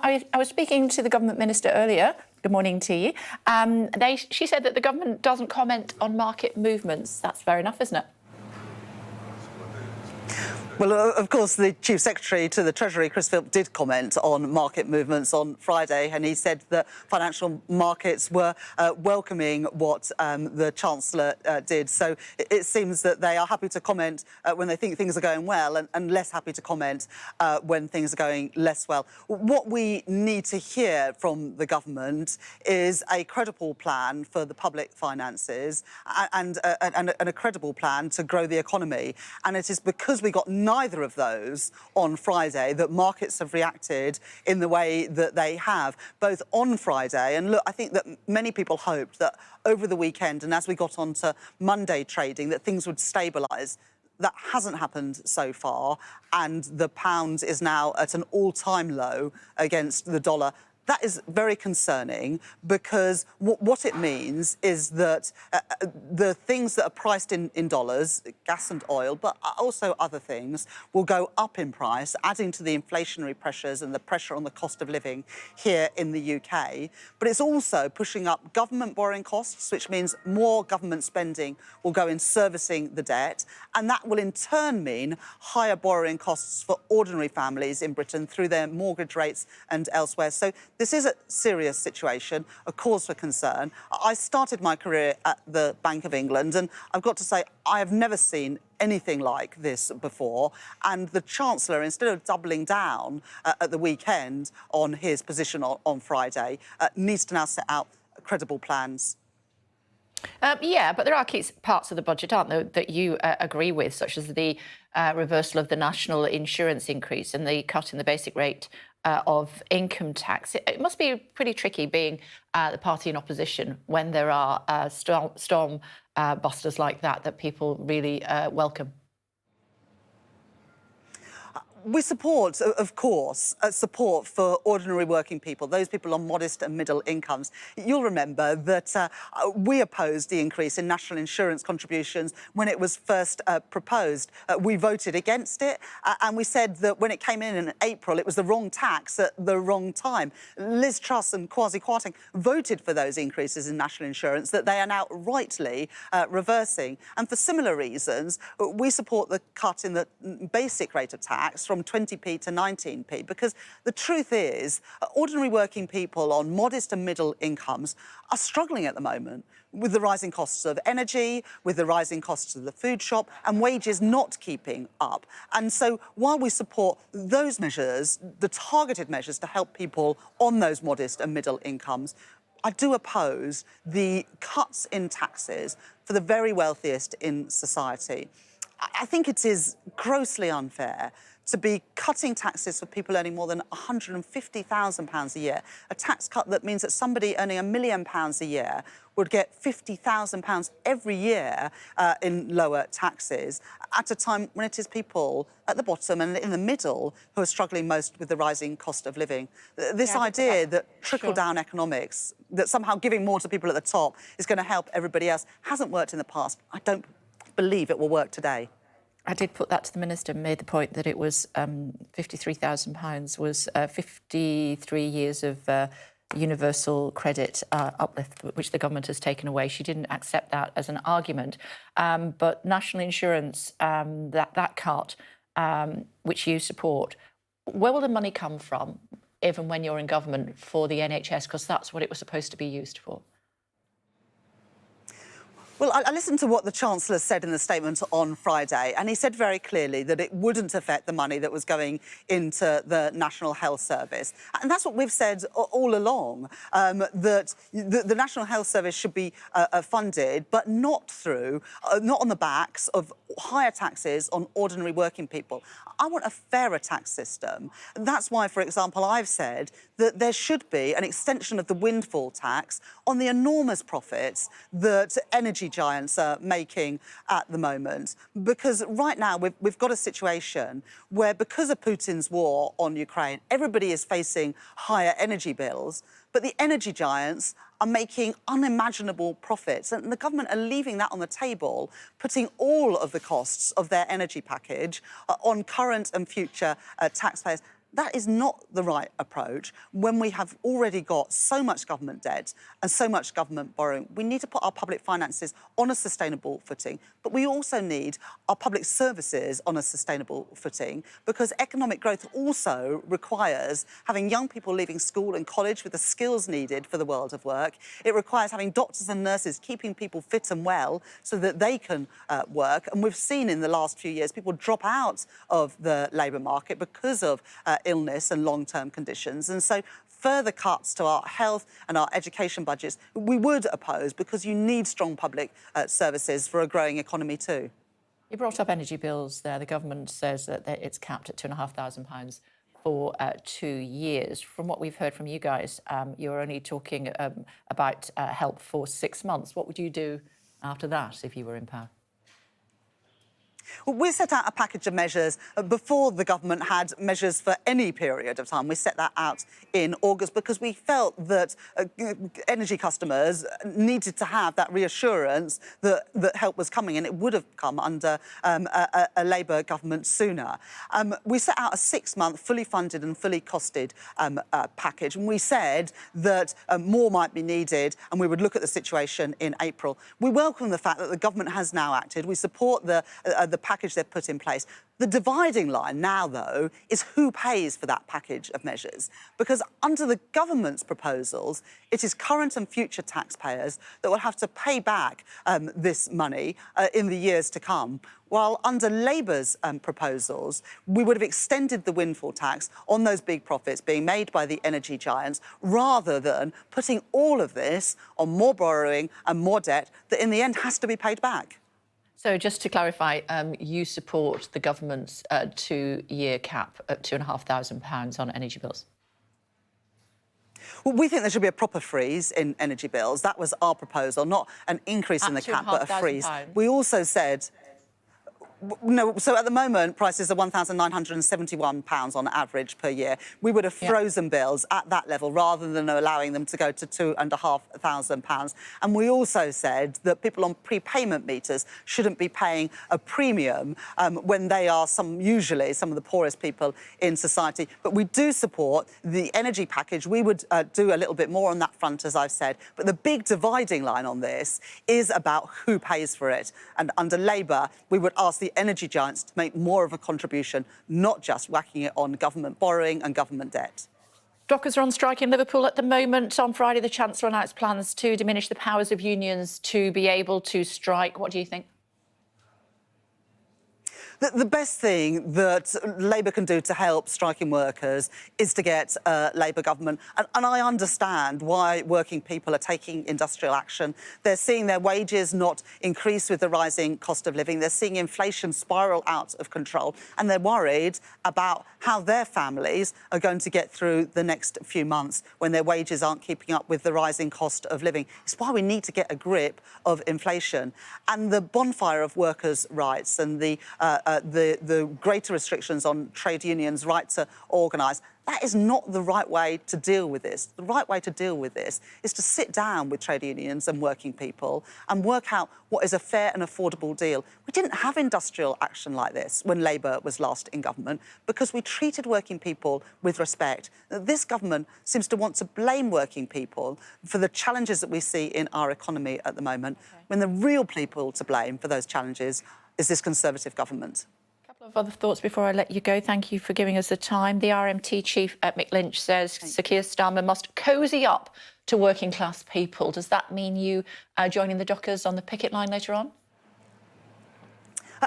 I was speaking to the government minister earlier. Good morning to you. She said that the government doesn't comment on market movements. That's fair enough, isn't it? Well, of course, the Chief Secretary to the Treasury, Chris Philp, did comment on market movements on Friday, and he said that financial markets were welcoming what the Chancellor did. So it seems that they are happy to comment when they think things are going well and less happy to comment when things are going less well. What we need to hear from the government is a credible plan for the public finances and a credible plan to grow the economy. And it is because we got neither of those on Friday that markets have reacted in the way that they have, both on Friday. And look, I think that many people hoped that over the weekend and as we got on to Monday trading, that things would stabilise. That hasn't happened so far, and the pound is now at an all-time low against the dollar. That is very concerning because what it means is that the things that are priced in dollars, gas and oil, but also other things, will go up in price, adding to the inflationary pressures and the pressure on the cost of living here in the UK. But it's also pushing up government borrowing costs, which means more government spending will go in servicing the debt. And that will in turn mean higher borrowing costs for ordinary families in Britain through their mortgage rates and elsewhere. So this is a serious situation, a cause for concern. I started my career at the Bank of England, and I've got to say, I have never seen anything like this before. And the Chancellor, instead of doubling down at the weekend on his position on Friday, needs to now set out credible plans. Yeah, but there are key parts of the budget, aren't there, that you agree with, such as the reversal of the national insurance increase and the cut in the basic rate of income tax. It must be pretty tricky being the party in opposition when there are storm busters like that people really welcome. We support, of course, support for ordinary working people, those people on modest and middle incomes. You'll remember that we opposed the increase in national insurance contributions when it was first proposed. We voted against it, and we said that when it came in April, it was the wrong tax at the wrong time. Liz Truss and Kwasi Kwarteng voted for those increases in national insurance that they are now rightly reversing. And for similar reasons, we support the cut in the basic rate of tax from 20p to 19p, because the truth is ordinary working people on modest and middle incomes are struggling at the moment with the rising costs of energy, with the rising costs of the food shop, and wages not keeping up. And so while we support those measures, the targeted measures to help people on those modest and middle incomes, I do oppose the cuts in taxes for the very wealthiest in society. I think it is grossly unfair to be cutting taxes for people earning more than £150,000 a year, a tax cut that means that somebody earning £1 million a year would get £50,000 every year in lower taxes, at a time when it is people at the bottom and in the middle who are struggling most with the rising cost of living. This idea that trickle-down economics, that somehow giving more to people at the top is going to help everybody else, hasn't worked in the past. I don't believe it will work today. I did put that to the minister and made the point that it was £53,000 was 53 years of universal credit uplift, which the government has taken away. She didn't accept that as an argument. But national insurance, that cut, which you support, where will the money come from, even when you're in government, for the NHS? Because that's what it was supposed to be used for. Well, I listened to what the Chancellor said in the statement on Friday, and he said very clearly that it wouldn't affect the money that was going into the National Health Service. And that's what we've said all along, that the National Health Service should be funded, but not on the backs of higher taxes on ordinary working people. I want a fairer tax system. That's why, for example, I've said that there should be an extension of the windfall tax on the enormous profits that energy giants are making at the moment. Because right now we've got a situation where, because of Putin's war on Ukraine, everybody is facing higher energy bills, but the energy giants are making unimaginable profits, and the government are leaving that on the table, putting all of the costs of their energy package on current and future taxpayers. That is not the right approach when we have already got so much government debt and so much government borrowing. We need to put our public finances on a sustainable footing, but we also need our public services on a sustainable footing, because economic growth also requires having young people leaving school and college with the skills needed for the world of work. It requires having doctors and nurses keeping people fit and well so that they can work. And we've seen in the last few years people drop out of the labour market because of illness and long-term conditions. And so further cuts to our health and our education budgets we would oppose, because you need strong public services for a growing economy too. You brought up energy bills there. The government says that it's capped at £2,500 for 2 years. From what we've heard from you guys, you're only talking about help for 6 months. What would you do after that if you were in power? Well, we set out a package of measures before the government had measures for any period of time. We set that out in August because we felt that energy customers needed to have that reassurance that help was coming, and it would have come under a Labour government sooner. We set out a 6-month, fully funded and fully costed package, and we said that more might be needed and we would look at the situation in April. We welcome the fact that the government has now acted. We support the package they've put in place. The dividing line now, though, is who pays for that package of measures. Because under the government's proposals, it is current and future taxpayers that will have to pay back this money in the years to come. While under Labour's proposals, we would have extended the windfall tax on those big profits being made by the energy giants, rather than putting all of this on more borrowing and more debt that in the end has to be paid back. So just to clarify, you support the government's 2-year cap at £2,500 on energy bills? Well, we think there should be a proper freeze in energy bills. That was our proposal, not an increase in the cap, but a freeze. We also said... No, so at the moment, prices are £1,971 on average per year. We would have frozen bills at that level rather than allowing them to go to £2,500. And we also said that people on prepayment meters shouldn't be paying a premium when they are usually some of the poorest people in society. But we do support the energy package. We would do a little bit more on that front, as I've said. But the big dividing line on this is about who pays for it. And under Labour, we would ask the energy giants to make more of a contribution, not just whacking it on government borrowing and government debt. Dockers are on strike in Liverpool at the moment. On Friday, the Chancellor announced plans to diminish the powers of unions to be able to strike. What do you think? The best thing that Labour can do to help striking workers is to get a Labour government. And I understand why working people are taking industrial action. They're seeing their wages not increase with the rising cost of living. They're seeing inflation spiral out of control. And they're worried about how their families are going to get through the next few months when their wages aren't keeping up with the rising cost of living. It's why we need to get a grip of inflation. And the bonfire of workers' rights and the greater restrictions on trade unions' right to organise, that is not the right way to deal with this. The right way to deal with this is to sit down with trade unions and working people and work out what is a fair and affordable deal. We didn't have industrial action like this when Labour was last in government because we treated working people with respect. This government seems to want to blame working people for the challenges that we see in our economy at the moment, when the real people to blame for those challenges is this Conservative government. Of other thoughts before I let you go. Thank you for giving us the time. The RMT chief at Mick Lynch says Sir Keir Starmer must cosy up to working class people. Does that mean you joining the Dockers on the picket line later on?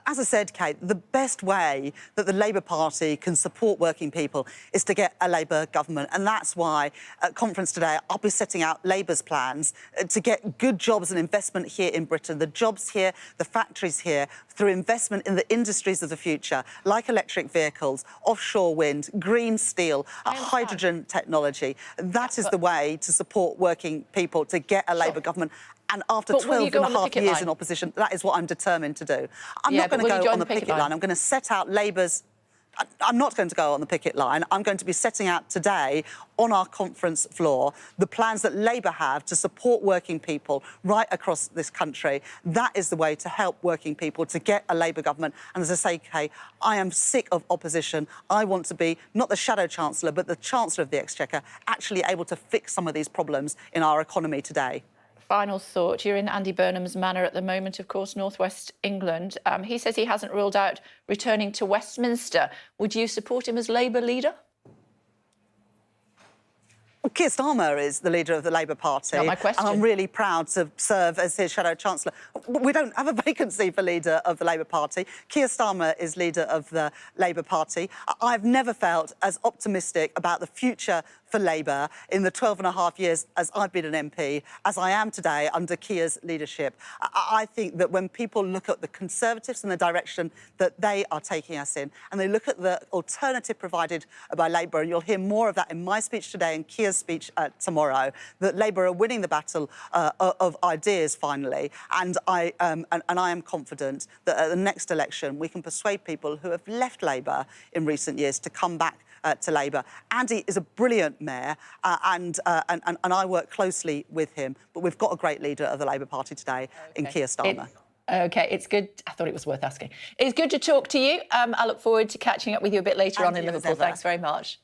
As I said, Kate, the best way that the Labour Party can support working people is to get a Labour government. And that's why at conference today, I'll be setting out Labour's plans to get good jobs and investment here in Britain, the jobs here, the factories here, through investment in the industries of the future, like electric vehicles, offshore wind, green steel, hydrogen technology. That is the way to support working people, to get a Labour government. And after 12 and a half years in opposition, that is what I'm determined to do. I'm not going to go on the picket line. I'm going to set out Labour's I'm not going to go on the picket line. I'm going to be setting out today on our conference floor the plans that Labour have to support working people right across this country. That is the way to help working people to get a Labour government. And as I say, Kay, I am sick of opposition. I want to be not the shadow chancellor, but the Chancellor of the Exchequer, actually able to fix some of these problems in our economy today. Final thought. You're in Andy Burnham's manor at the moment, of course, northwest England. He says he hasn't ruled out returning to Westminster. Would you support him as Labour leader? Well, Keir Starmer is the leader of the Labour Party. Not my question. And I'm really proud to serve as his shadow chancellor. We don't have a vacancy for leader of the Labour Party. Keir Starmer is leader of the Labour Party. I've never felt as optimistic about the future for Labour in the 12 and a half years as I've been an MP as I am today under Keir's leadership. I think that when people look at the Conservatives and the direction that they are taking us in, and they look at the alternative provided by Labour, and you'll hear more of that in my speech today and Keir's speech tomorrow, that Labour are winning the battle of ideas finally. And I am confident that at the next election we can persuade people who have left Labour in recent years to come back to Labour. Andy is a brilliant mayor and I work closely with him, but we've got a great leader of the Labour Party today in Keir Starmer. OK, it's good. I thought it was worth asking. It's good to talk to you. I look forward to catching up with you a bit later on in Liverpool. Thanks very much.